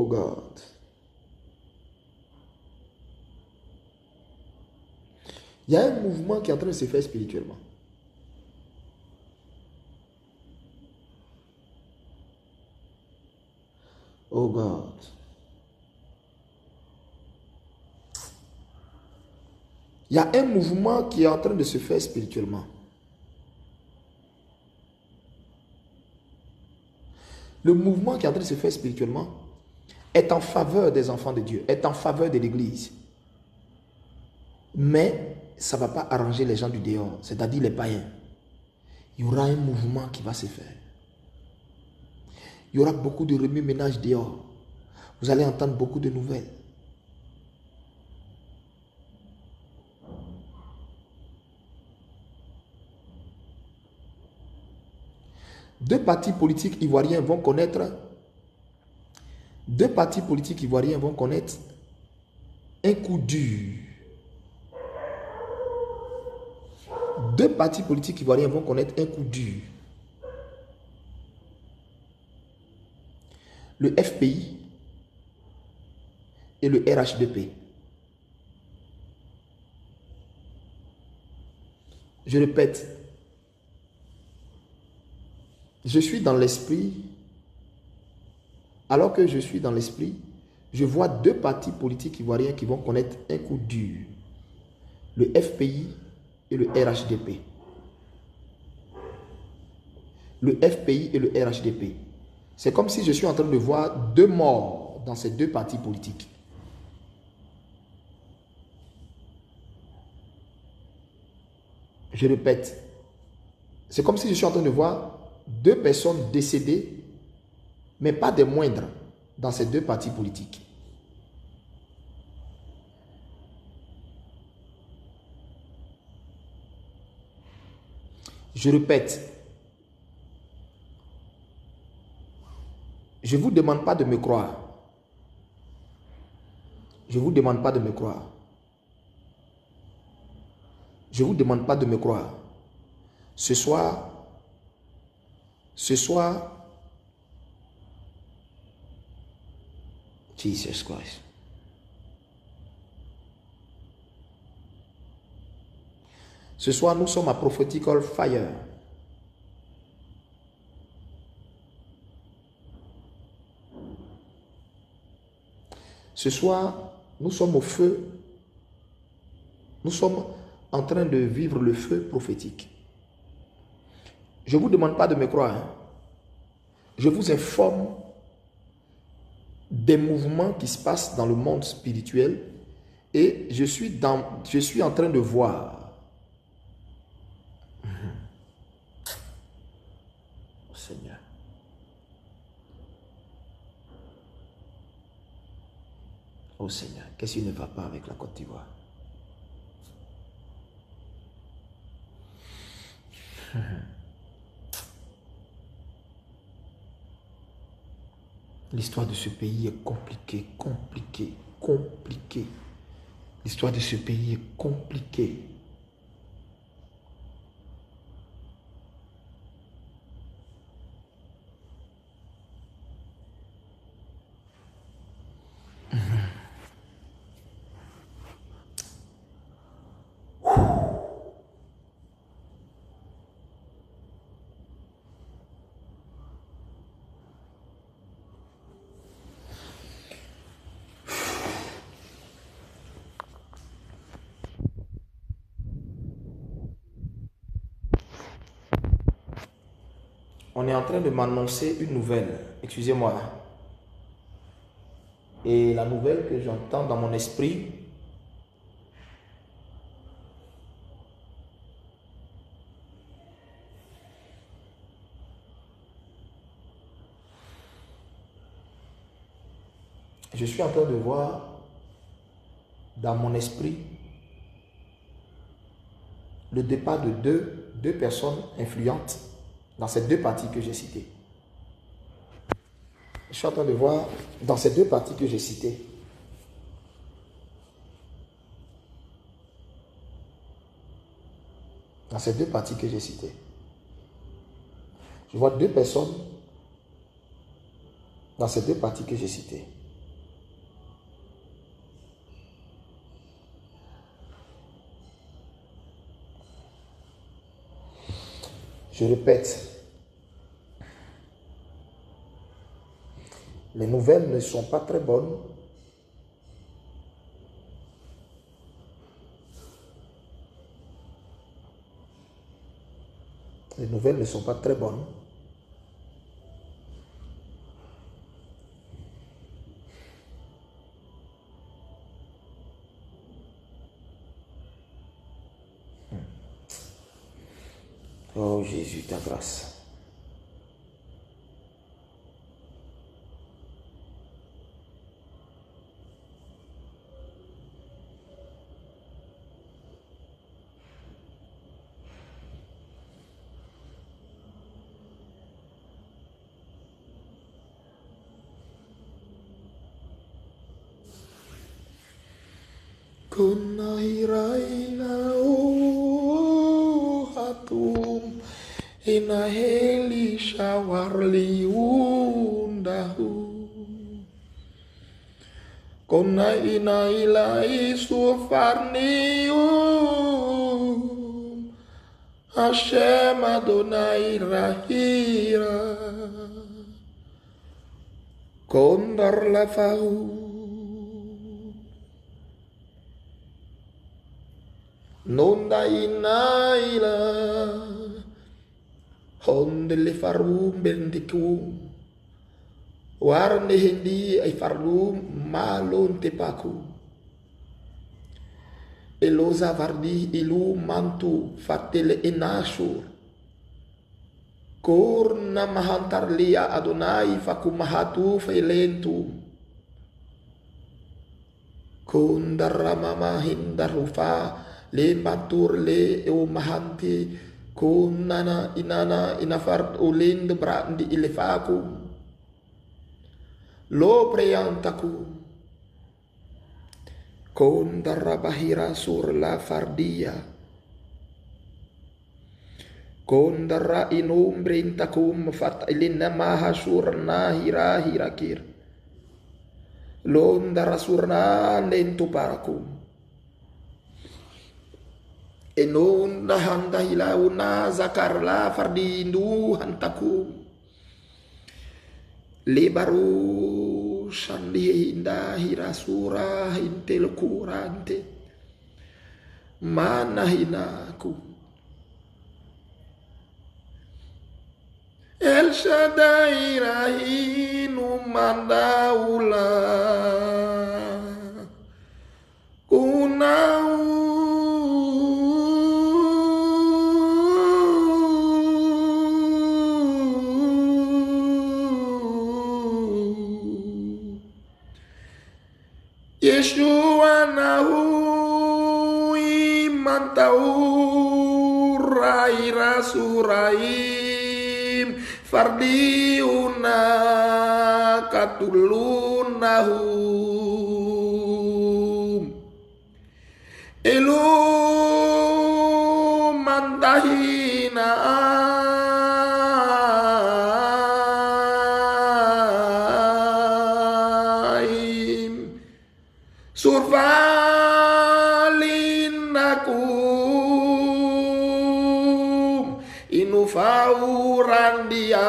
God. Il y a un mouvement qui est en train de se faire spirituellement. Oh God. Il y a un mouvement qui est en train de se faire spirituellement. Le mouvement qui est en train de se faire spirituellement est en faveur des enfants de Dieu, est en faveur de l'Église. Mais ça ne va pas arranger les gens du dehors, c'est-à-dire les païens. Il y aura un mouvement qui va se faire. Il y aura beaucoup de remue-ménage dehors. Vous allez entendre beaucoup de nouvelles. Deux partis politiques ivoiriens vont connaître un coup dur. Deux partis politiques ivoiriens vont connaître un coup dur. Le FPI et le RHDP. Je répète, je suis dans l'esprit, alors que je suis dans l'esprit, je vois deux partis politiques ivoiriens qui vont connaître un coup dur. Le FPI et le RHDP. Le FPI et le RHDP. C'est comme si je suis en train de voir deux morts dans ces deux partis politiques. Je répète, c'est comme si je suis en train de voir deux personnes décédées, mais pas des moindres, dans ces deux partis politiques. Je répète, je ne vous demande pas de me croire. Je ne vous demande pas de me croire. Je ne vous demande pas de me croire. Ce soir, Jesus Christ. Ce soir, nous sommes à Prophetical Fire. Ce soir, nous sommes au feu. Nous sommes en train de vivre le feu prophétique. Je ne vous demande pas de me croire. Hein. Je vous informe des mouvements qui se passent dans le monde spirituel et je suis en train de voir. Oh Seigneur. Oh Seigneur, qu'est-ce qui ne va pas avec la Côte d'Ivoire? L'histoire de ce pays est compliquée. L'histoire de ce pays est compliquée. On est en train de m'annoncer une nouvelle. Excusez-moi. Et la nouvelle que j'entends dans mon esprit, je suis en train de voir dans mon esprit le départ de deux personnes influentes dans ces deux parties que j'ai citées. Je suis en train de voir dans ces deux parties que j'ai citées. Dans ces deux parties que j'ai citées. Je vois deux personnes dans ces deux parties que j'ai citées. Je répète, les nouvelles ne sont pas très bonnes. Les nouvelles ne sont pas très bonnes. Oh Jésus, ta grâce. Kunairaina hatum inaheli shawarli undahu kona inailai sufarnium Hashem Adonai rahira kondar lafahu Nonda inaila honde le farum bendiku warne hindi ay farum malon tepaku eloza vardi ilu mantu fatele enashur korna mahantar lia Adonai fakumahatu felentu kondarama hindarufa le matur le mahanti kunana inana inafar ulind brandi ilefaku lo preantaku kondara bahira sur la fardia kondara inumbrintakum fat ilina maha surna hira hirakir londara surna lentu parakum enon handa hilauna zakarla fardindu hantaku lebaru shandi hinda hirasura hintel kurante mana hinaku El Shaddai rahinu mandaula kunau Yeshua nahu imantau raira suraim fardiuna katulunahum elu mandahina survalinakum inufauran dia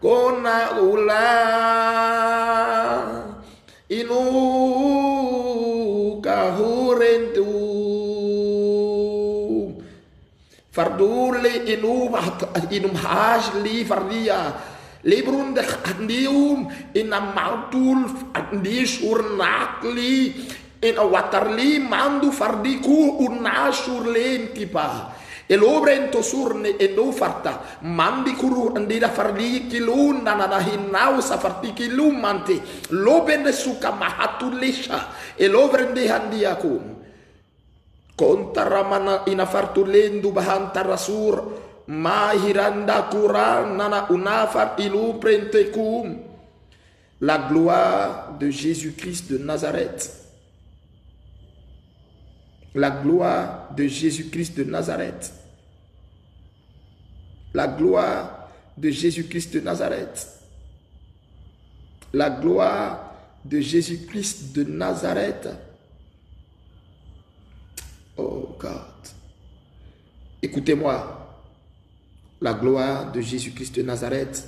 kona ula inu kahurentum fardule inu hajli fardia Lebrun de andium in a mautul andi surnakli in a waterli mandu fardiku unasur lentipa e lobrento surne e no farta mandi kuru andida fardi kilun nana hinau safarti kilum mante lobende suka mahatulisha e lobrende handiakum kontaramana ina fartulendu bahantara sur mahiranda kuran nana unafar ilu prentekum la gloire de Jésus-Christ de Nazareth, la gloire de Jésus-Christ de Nazareth, la gloire de Jésus-Christ de Nazareth, la gloire de Jésus-Christ de Nazareth. Oh God, écoutez-moi. La gloire de Jésus-Christ de Nazareth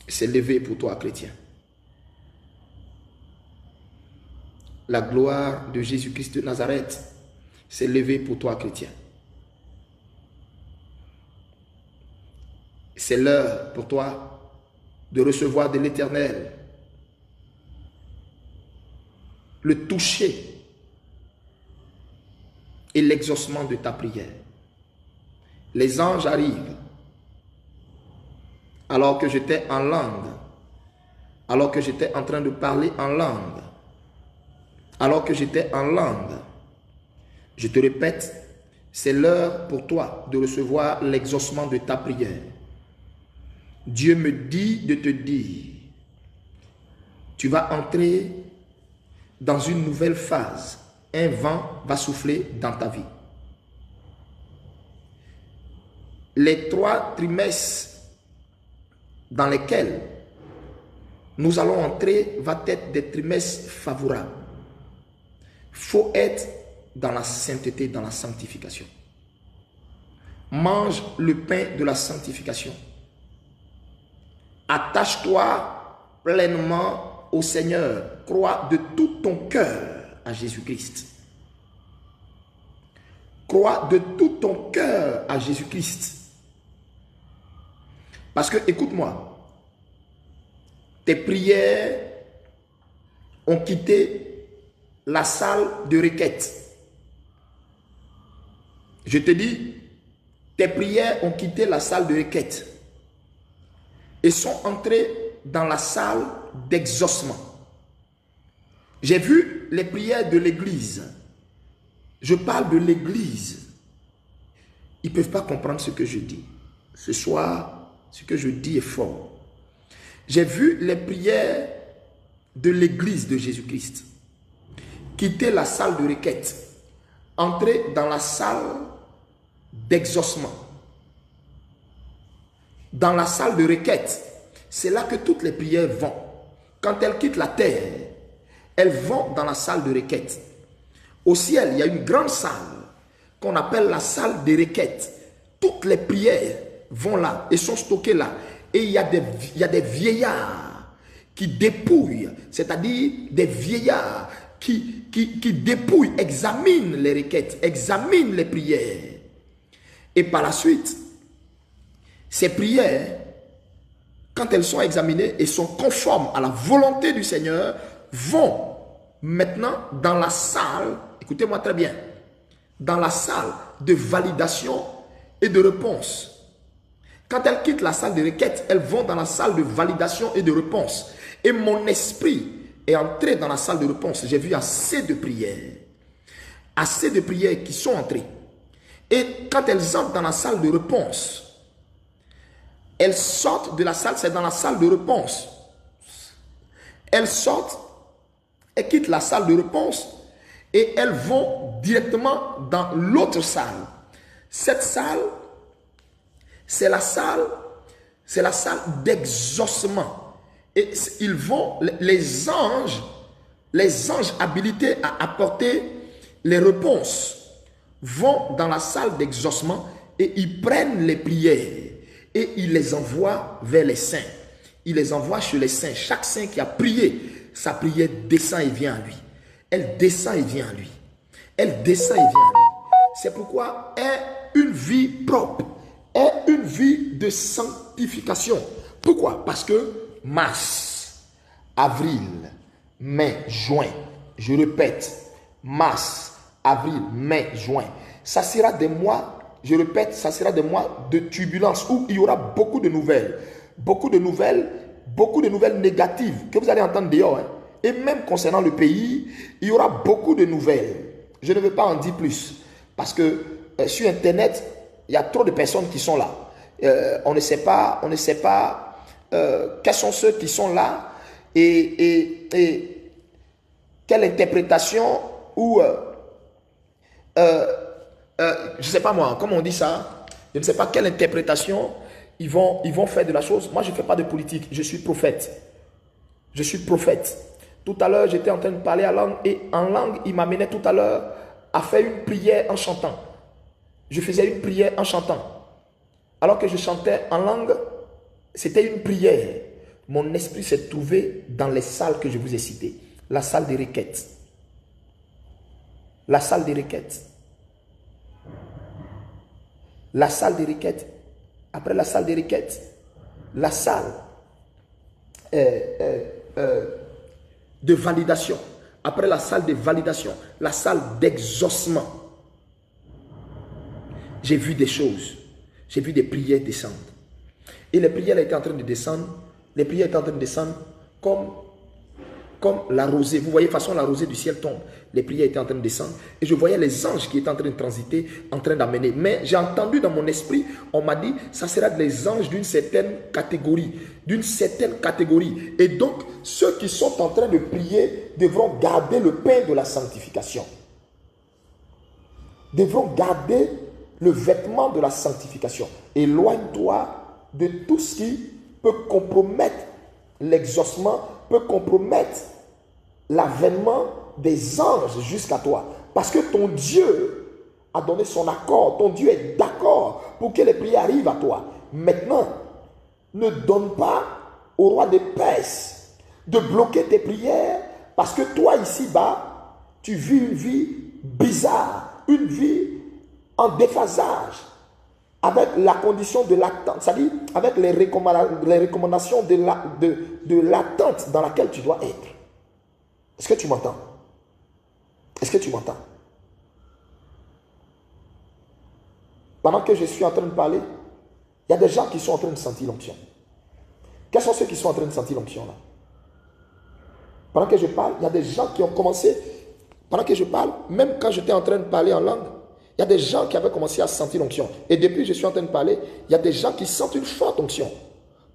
s'est levée pour toi, chrétien. La gloire de Jésus-Christ de Nazareth s'est levée pour toi, chrétien. C'est l'heure pour toi de recevoir de l'Éternel le toucher et l'exaucement de ta prière. Les anges arrivent alors que j'étais en langue, alors que j'étais en train de parler en langue, alors que j'étais en langue. Je te répète, c'est l'heure pour toi de recevoir l'exaucement de ta prière. Dieu me dit de te dire, tu vas entrer dans une nouvelle phase. Un vent va souffler dans ta vie. Les 3 trimestres dans lesquels nous allons entrer vont être des trimestres favorables. Il faut être dans la sainteté, dans la sanctification. Mange le pain de la sanctification. Attache-toi pleinement au Seigneur. Crois de tout ton cœur à Jésus-Christ. Crois de tout ton cœur à Jésus-Christ. Parce que, écoute-moi, tes prières ont quitté la salle de requête. Je te dis, tes prières ont quitté la salle de requête et sont entrées dans la salle d'exaucement. J'ai vu les prières de l'église. Je parle de l'église. Ils ne peuvent pas comprendre ce que je dis. Ce soir, ce que je dis est fort. J'ai vu les prières de l'église de Jésus-Christ quitter la salle de requête, entrer dans la salle d'exaucement. Dans la salle de requête, c'est là que toutes les prières vont. Quand elles quittent la terre, elles vont dans la salle de requête. Au ciel, il y a une grande salle qu'on appelle la salle de requête. Toutes les prières vont là et sont stockées là. Et il y a des vieillards qui dépouillent, c'est-à-dire des vieillards qui dépouillent, examinent les requêtes, examinent les prières. Et par la suite, ces prières, quand elles sont examinées et sont conformes à la volonté du Seigneur, vont maintenant dans la salle, écoutez-moi très bien, dans la salle de validation et de réponse. Quand elles quittent la salle de requête, elles vont dans la salle de validation et de réponse. Et mon esprit est entré dans la salle de réponse. J'ai vu assez de prières qui sont entrées. Et quand elles entrent dans la salle de réponse, elles sortent de la salle, c'est dans la salle de réponse. Elles sortent et quittent la salle de réponse et elles vont directement dans l'autre salle. Cette salle, c'est la salle d'exaucement. Et ils vont, les anges habilités à apporter les réponses vont dans la salle d'exaucement et ils prennent les prières et ils les envoient vers les saints. Ils les envoient chez les saints. Chaque saint qui a prié, sa prière descend et vient à lui. Elle descend et vient à lui. Elle descend et vient à lui. C'est pourquoi une vie propre est une vie de sanctification. Pourquoi? Parce que mars, avril, mai, juin, je répète, mars, avril, mai, juin, ça sera des mois, je répète, ça sera des mois de turbulence où il y aura beaucoup de nouvelles négatives que vous allez entendre dehors. Hein. Et même concernant le pays, il y aura beaucoup de nouvelles. Je ne veux pas en dire plus parce que sur Internet, il y a trop de personnes qui sont là. On ne sait pas quels sont ceux qui sont là et quelle interprétation ou je ne sais pas moi, comment on dit ça, je ne sais pas quelle interprétation ils vont faire de la chose. Moi, je ne fais pas de politique, je suis prophète. Je suis prophète. Tout à l'heure, j'étais en train de parler en langue et en langue, il m'amenait tout à l'heure à faire une prière en chantant. je faisais une prière en chantant. Alors que je chantais en langue, c'était une prière. Mon esprit s'est trouvé dans les salles que je vous ai citées. La salle des requêtes. La salle des requêtes. La salle des requêtes. Après la salle des requêtes, la salle de validation. Après la salle de validation, la salle d'exaucement. J'ai vu des choses. J'ai vu des prières descendre. Et les prières étaient en train de descendre. Les prières étaient en train de descendre comme la rosée. Vous voyez, façon la rosée du ciel tombe. Les prières étaient en train de descendre. Et je voyais les anges qui étaient en train de transiter, en train d'amener. Mais j'ai entendu dans mon esprit, on m'a dit, ça sera des anges d'une certaine catégorie. D'une certaine catégorie. Et donc, ceux qui sont en train de prier devront garder le pain de la sanctification. Devront garder le vêtement de la sanctification. Éloigne-toi de tout ce qui peut compromettre l'exaucement, peut compromettre l'avènement des anges jusqu'à toi. Parce que ton Dieu a donné son accord. Ton Dieu est d'accord pour que les prières arrivent à toi. Maintenant, ne donne pas au roi de Perse de bloquer tes prières parce que toi ici-bas, tu vis une vie bizarre, une vie en déphasage avec la condition de l'attente, c'est-à-dire avec les recommandations de l'attente dans laquelle tu dois être. Est-ce que tu m'entends? Est-ce que tu m'entends? Pendant que je suis en train de parler, il y a des gens qui sont en train de sentir l'onction. Quels sont ceux qui sont en train de sentir l'onction là? Pendant que je parle, il y a des gens qui ont commencé, pendant que je parle, même quand j'étais en train de parler en langue, il y a des gens qui avaient commencé à sentir l'onction. Et depuis que je suis en train de parler, il y a des gens qui sentent une forte onction.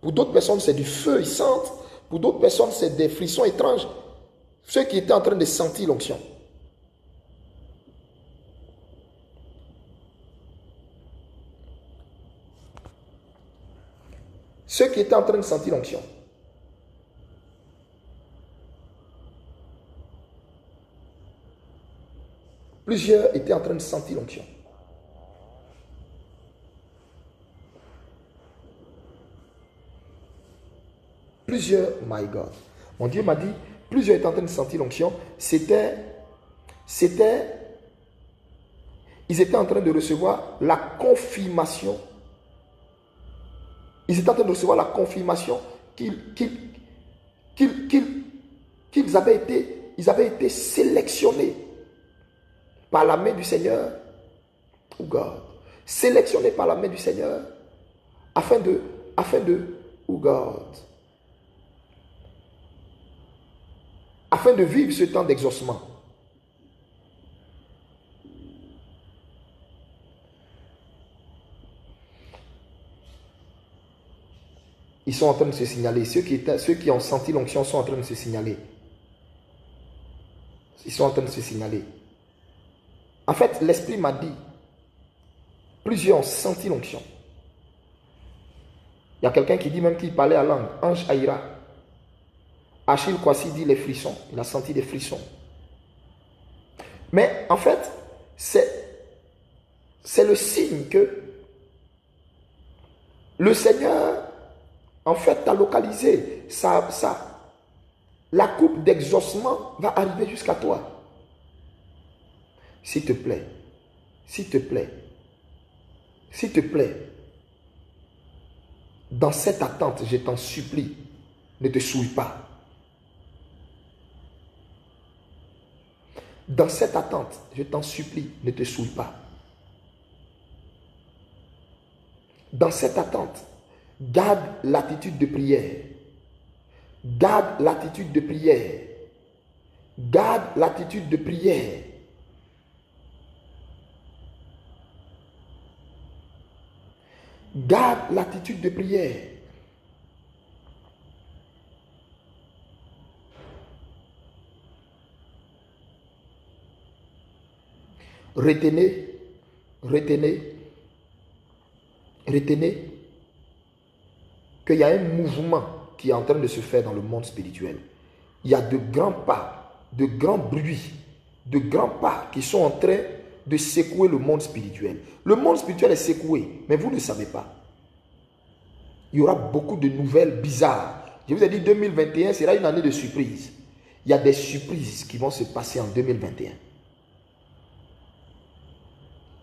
Pour d'autres personnes, c'est du feu, ils sentent. Pour d'autres personnes, c'est des frissons étranges. Ceux qui étaient en train de sentir l'onction. Ceux qui étaient en train de sentir l'onction. Plusieurs étaient en train de sentir l'onction. Plusieurs, my God. Mon Dieu m'a dit, plusieurs étaient en train de sentir l'onction. Ils étaient en train de recevoir la confirmation. Ils étaient en train de recevoir la confirmation qu'ils avaient été sélectionnés par la main du Seigneur. Oh God. Sélectionnés par la main du Seigneur afin de, oh God, afin de vivre ce temps d'exaucement. Ils sont en train de se signaler. Ceux qui ont senti l'onction sont en train de se signaler. Ils sont en train de se signaler. En fait, l'Esprit m'a dit, plusieurs ont senti l'onction. Il y a quelqu'un qui dit même qu'il parlait à langue. Ange Aïra. Achille Kwasi dit les frissons. Il a senti des frissons. Mais en fait, c'est le signe que le Seigneur, en fait, t'a localisé. La coupe d'exaucement va arriver jusqu'à toi. S'il te plaît, s'il te plaît, s'il te plaît, dans cette attente, je t'en supplie, ne te souille pas. Dans cette attente, je t'en supplie, ne te souille pas. Dans cette attente, garde l'attitude de prière. Garde l'attitude de prière. Garde l'attitude de prière. Garde l'attitude de prière. Retenez qu'il y a un mouvement qui est en train de se faire dans le monde spirituel. Il y a de grands pas, de grands bruits, de grands pas qui sont en train de secouer le monde spirituel. Le monde spirituel est secoué, mais vous ne savez pas. Il y aura beaucoup de nouvelles bizarres. Je vous ai dit 2021 sera une année de surprises. Il y a des surprises qui vont se passer en 2021.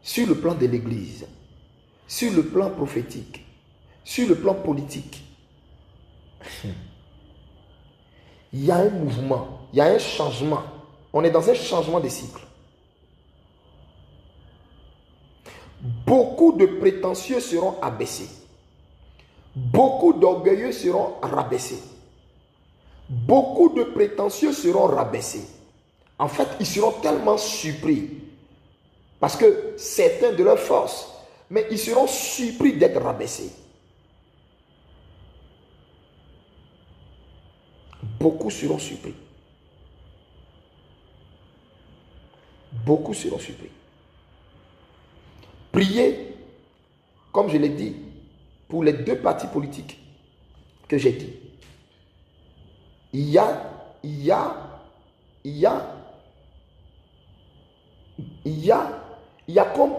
Sur le plan de l'église, sur le plan prophétique, sur le plan politique. Il y a un mouvement, il y a un changement. On est dans un changement de cycle. Beaucoup de prétentieux seront abaissés. Beaucoup d'orgueilleux seront rabaissés. Beaucoup de prétentieux seront rabaissés. En fait, ils seront tellement surpris. Parce que certains de leur force, mais ils seront surpris d'être rabaissés. Beaucoup seront surpris. Beaucoup seront surpris. Priez, comme je l'ai dit, pour les deux partis politiques que j'ai dit. Il y a comme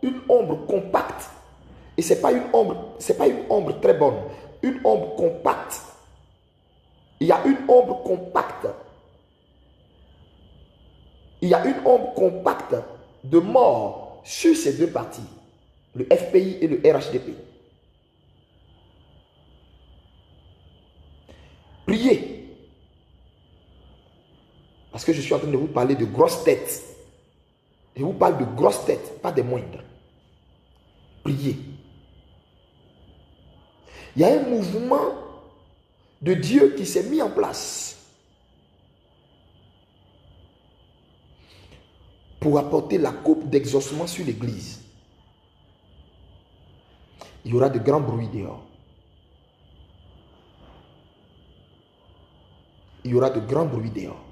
une ombre compacte. Et ce n'est pas une ombre très bonne. Une ombre compacte. Il y a une ombre compacte. Il y a une ombre compacte de mort sur ces deux partis. Le FPI et le RHDP. Priez. Parce que je suis en train de vous parler de grosses têtes. Je vous parle de grosses têtes, pas des moindres. Priez. Il y a un mouvement de Dieu qui s'est mis en place pour apporter la coupe d'exaucement sur l'église. Il y aura de grands bruits dehors. Il y aura de grands bruits dehors.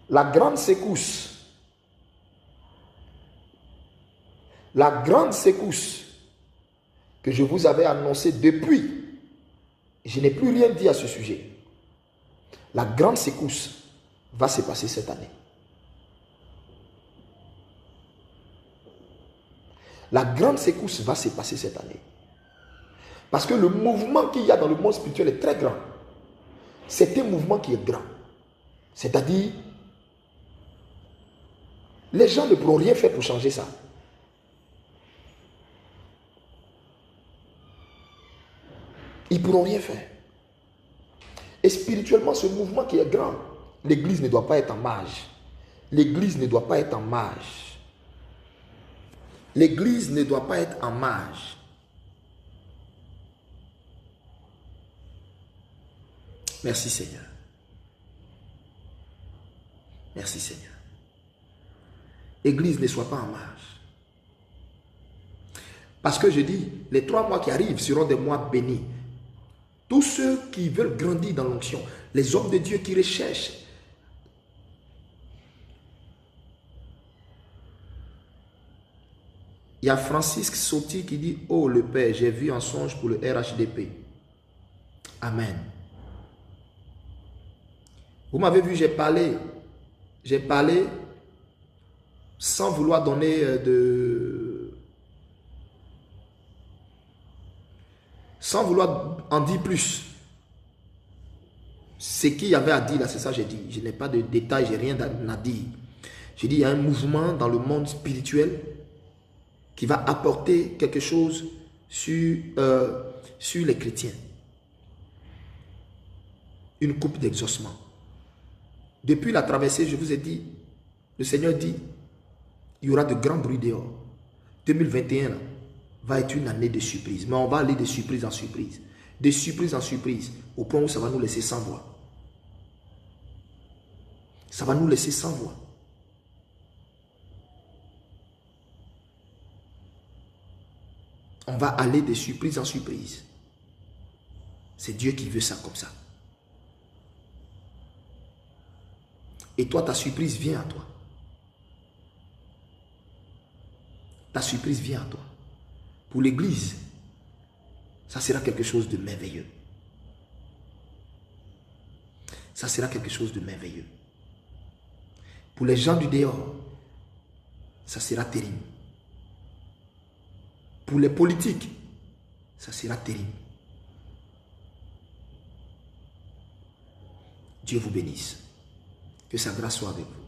La grande secousse que je vous avais annoncée depuis, je n'ai plus rien dit à ce sujet. La grande secousse va se passer cette année. La grande secousse va se passer cette année. Parce que le mouvement qu'il y a dans le monde spirituel est très grand. C'est un mouvement qui est grand. C'est-à-dire, les gens ne pourront rien faire pour changer ça. Ils ne pourront rien faire. Et spirituellement, ce mouvement qui est grand, l'église ne doit pas être en marge. L'église ne doit pas être en marge. L'église ne doit pas être en marge. Merci Seigneur. Merci Seigneur. Église ne soit pas en marge. Parce que je dis, les 3 mois qui arrivent seront des mois bénis. Tous ceux qui veulent grandir dans l'onction, les hommes de Dieu qui recherchent. Il y a Francisque Sauty qui dit, oh le Père, j'ai vu un songe pour le RHDP. Amen. Vous m'avez vu, j'ai parlé sans vouloir donner sans vouloir en dire plus. Ce qu'il y avait à dire là, c'est ça que j'ai dit. Je n'ai pas de détails, j'ai rien à dire. J'ai dit, il y a un mouvement dans le monde spirituel qui va apporter quelque chose sur les chrétiens. Une coupe d'exaucement. Depuis la traversée, je vous ai dit, le Seigneur dit, il y aura de grands bruits dehors. 2021 là, va être une année de surprise. Mais on va aller de surprise en surprise. De surprise en surprise. Au point où ça va nous laisser sans voix. Ça va nous laisser sans voix. On va aller de surprise en surprise. C'est Dieu qui veut ça comme ça. Et toi, ta surprise vient à toi. Ta surprise vient à toi. Pour l'église, ça sera quelque chose de merveilleux. ça sera quelque chose de merveilleux. Pour les gens du dehors, ça sera terrible. Pour les politiques, ça sera terrible. Dieu vous bénisse. Que sa grâce soit avec vous.